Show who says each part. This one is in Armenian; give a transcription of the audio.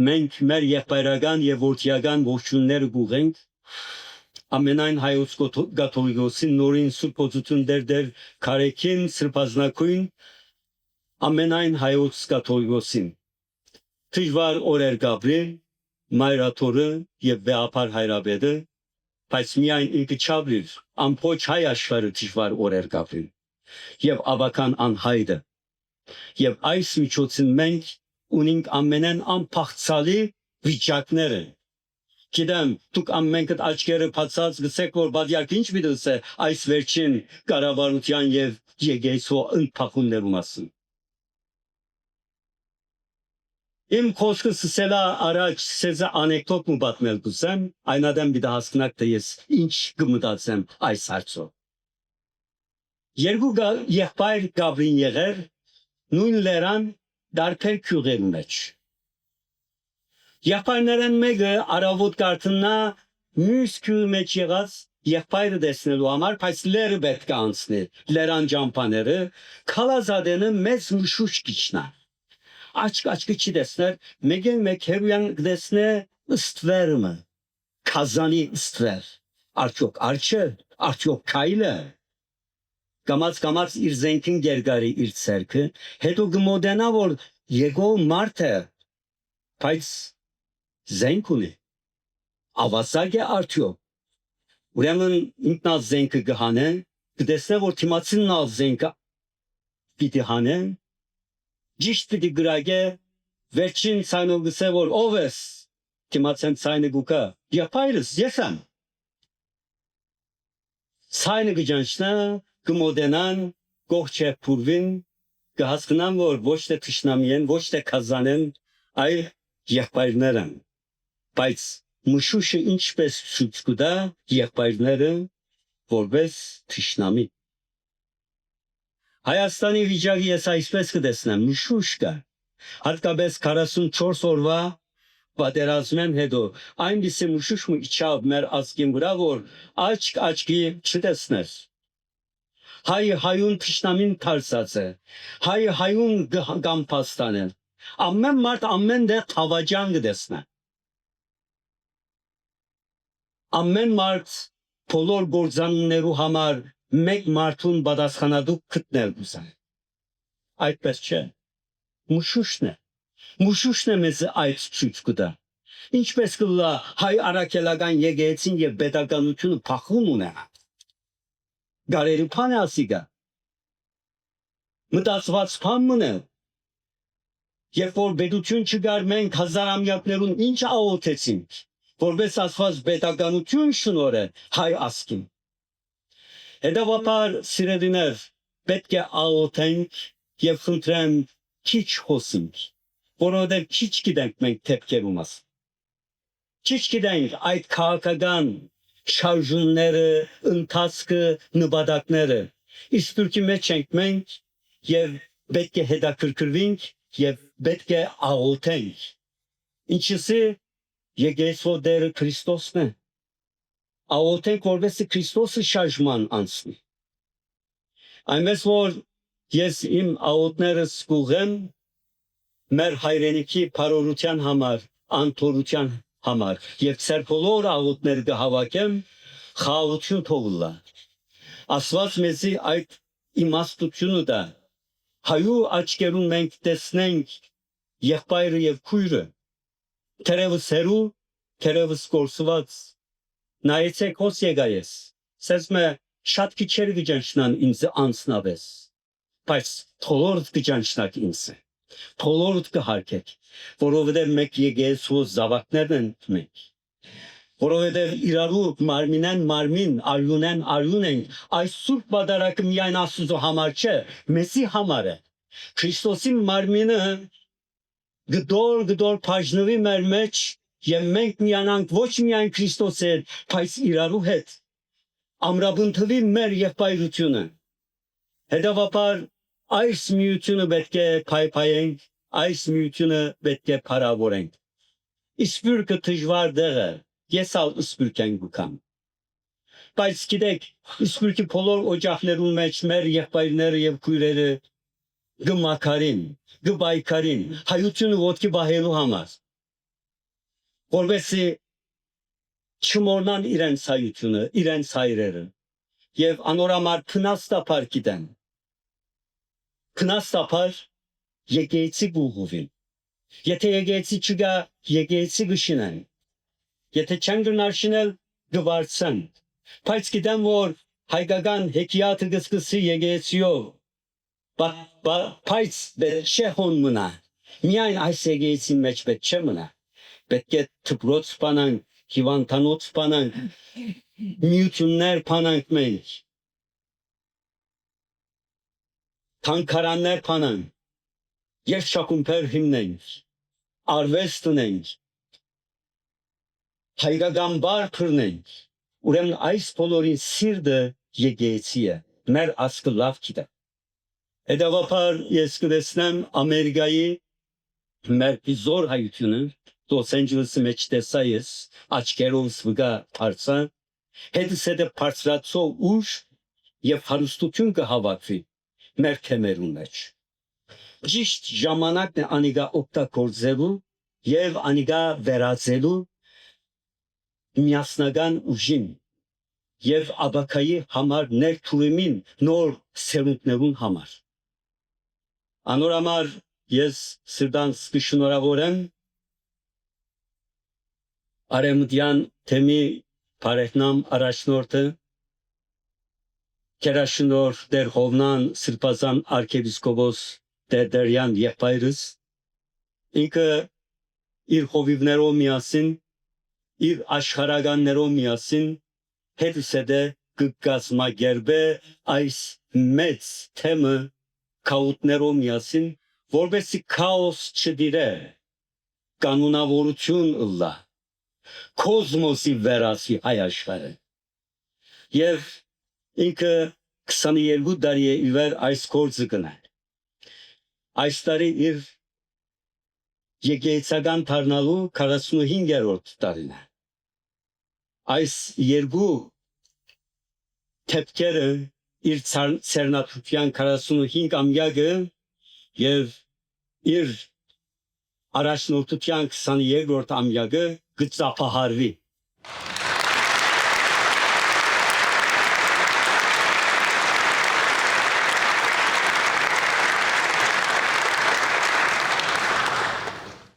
Speaker 1: մենք մեր եղբայրական եւ որդիական ողջունները գուղենք ամենայն հայոց կաթողիկոսին նորին սուրբ օծություն դեր քարեքին սրբազնակույն ամենայն հայոց կաթողիկոսին դժվար օրեր գաբրի մայրաթորը եւ վեապար հայրաբեդը բայց միայն ինքը չաբրիր ամփոչ հայ աշխարհը դժվար օրեր գաբրի եւ ավական անհայդը եւ այս միջոցին մենք ունենք ամենեն անփախցալի վիճակները գիտեմ դուք ամենքդ աչքերը բացած գսեք որ բادیակ ինչ միտես է այս վերջին կառավարության եւ եկեղեցու ընդփախումներու մասին իմ խոսքը սելա առաջ սեզա անեկդոտ ու պատմել կուսեմ այնադեմ մի դահասնակ թե ես ինչ կմտածեմ այս հարցով երկու եղբայր գաբրին եղեր նույն լերան դարբեր քյուղերի մեջ եղբայրներն մեկը արավոտ կարտնա մյուս քյուղի մեջ եղած եղբայրը տեսնելու համար բայց լերը պետք է անցնի լերան ջամփաները քալազադենը մեծ մշուշ կիչնա աչքը չի տեսներ մեկեն մեկ հերույան դեսնե ըստվերմը քազանի ըստվեր արդյոք արչը արդյոք քայլը կամած իր զենքին գերգարի իր ցերքը հետո գմոդենա որ եկող մարդը բայց զենք ունի ավասակ է արդյոք ուրեմն ինքնալ զենքը գհանե կտեսնե որ թիմացինն ալ զենքը պիտի հանե ճիշտ պիտի գրագե վերջին ցայնով գսե որ ով ես թիմացին ցայնը գուկա եղբայրս ես եմ ցայնը գջանչնա կմոդենան գողչե փուրվին կհասկնան որ ոչ թե թշնամի են ոչ թե քազան են այլ եղբայրներն բայց մշուշը ինչպես ցույց կտա եղբայրները որպես թշնամի Հայաստանի վիճակը ես այսպես կտեսնեմ մշուշ կա հատկապես 44 օրվա պատերազմեն հետո այնպիսի մշուշ ու իջավ մեր ազգին վրա որ աչքի չտեսներ հայուն թշնամին թարսած է հայուն գամփաստան է ամեն մարդ ամեն դեղ թավաջան կտեսնե ամեն մարդ բոլոր գործանուններու համար մեկ մարդուն պատասխանատու գտնել կուզեն այդպես չէ մշուշն է մեզ այդ ցույց կտա ինչպես կլա հայ արաքելական եկեղեցին եւ պետականությունը փախում ունենա գարերի փան ասիգա մտածված փան մնա երբ որ պետություն չգար մենք հազարամյակներուն ինչ աղոթեցինք որպես ասված պետականություն շնորհը հայ ասկին հետևաբար սիրելիներ պետք է աղոթենք եւ խնդրենք քիչ խոսենք որովհետև քիչ գիտենք մենք թեփքերու մասին քիչ գիտենք այդ քաղաքական շարժումները ընթացքը նպատակները իսկույնի մեջ ենք մենք եւ պետք է հետաքրքրվենք եւ պետք է աղոթենք ինչսի եկեղեցու դերը Քրիստոսն է աղոթենք որովհետեւ Քրիստոսը շարժման անցնի այնպես որ ես իմ աղոթներս կուղեմ մեր հայրենիքի բարօրության համար անթորության համար եւ ծեր բոլոր աղոթները կհավաքեմ խաղաղություն թողուլա ասված մեզի այդ իմաստությունը դա հայու աչքերուն մենք տեսնենք եղբայրը եւ քույրը թերևս հերու թերևս կորսված նայեցեք հոս եկայես սեսմե շատ քիչեր գճանչնան ինձ անցնավես բայց թոլորդ գճանչնակ ինձ Բոլորդ կհարկեք, որովհետև մեկ եկեղեցու զավակներն են մենք, որովհետև իրարու մարմինեն մարմին, արյուն են, այս սուրբ պատարագը միայն Աստծո համար չէ, մեզի համար է, Քրիստոսի մարմինը գդոր բաժնվի մեր մեջ եւ մենք միանանք ոչ միայն Քրիստոս հետ, բայց իրարու հետ, ամրապնդվի մեր եղբայրությունը, հետևաբար այս միությունը պետք է փայփայենք, այս միությունը պետք է փառավորենք։ Իսպուրքը դժվար դեղ է, ես ալ իսպուրքեն գուքամ։ Բայց գիտեք, իսպուրքի բոլոր օջախներուն մեջ մեր եղբայրները եւ քույրերը գմակարին, գբայքարին, հայությունը ոտքի բահելու համար։ որովհետեւ չմոռնան իրենց հայությունը, իրենց հայրերը եւ անորամար փնաստապար գիտեն։ Փնաստապար եկեցի գուղովին։ Եթե եկեցի չգա, եկեցի գշինեն։ Եթե չեն գնարշինել, գվարցեն։ Բայց գիտեմ, որ հայկական հեքիաթը գսկսի եկեցիով։ Բայց պետք չէ հոն մնա։ Միայն այս եկեցին մեջ պետք չէ մնա։ Պետք է դպրոց բանանք, հիվանդանոց բանանք, միություններ բանանք մենք։ Թանգարաններ բանանք, երգչախումբեր հիմնենք, արվեստ ունենք, հայկական բար բռնենք։ Ուրեմն այս բոլորին սիրտը եկեցի է, մեր ասկը լավ գիտե։ Հետևաբար ես կտեսնեմ Ամերիկայի մեր զոր հայությունը Los Angeles-ի մեջ տեսա ես աչքերովս վգա բարձա հետս հետը բարձրացող ուժ եւ հարստություն կհավաքվի մեր թեմերուն մեջ ճիշտ ժամանակն է անիգա օգտագործելու եւ անիգա վերածելու միասնական ուժին եւ աբակայի համար ներքուրիմին նոր սերունդներուն համար անորամար ես սրտանց կշնորհավորեմ Արեմդյան թեմի բարեհնամ առաջնորդը Կերաշնոր դեր Հովնան Սրբազան արքեպիսկոպոս Տերդերյան եղբայրս ինքը իր հովիվներով միասին իր աշխարհականներով միասին հետս հետե կգազմագերբե այս մեծ թեմը քաուտներով միասին որովհետեւ քաոս չդիրե կանոնավորություն ըլլա Կոսմոսի վերածի հայ աշխարհը եւ ինքը 22 տարի է իվեր այս գործը կնել այս տարի իր եկեղեցական դառնալու 45-րդ տարին է այս երկու թեփքերը իր ցերնատության 45-ամյակը եւ իր առաջնորդության 22-րդ ամյակը գծափահարվի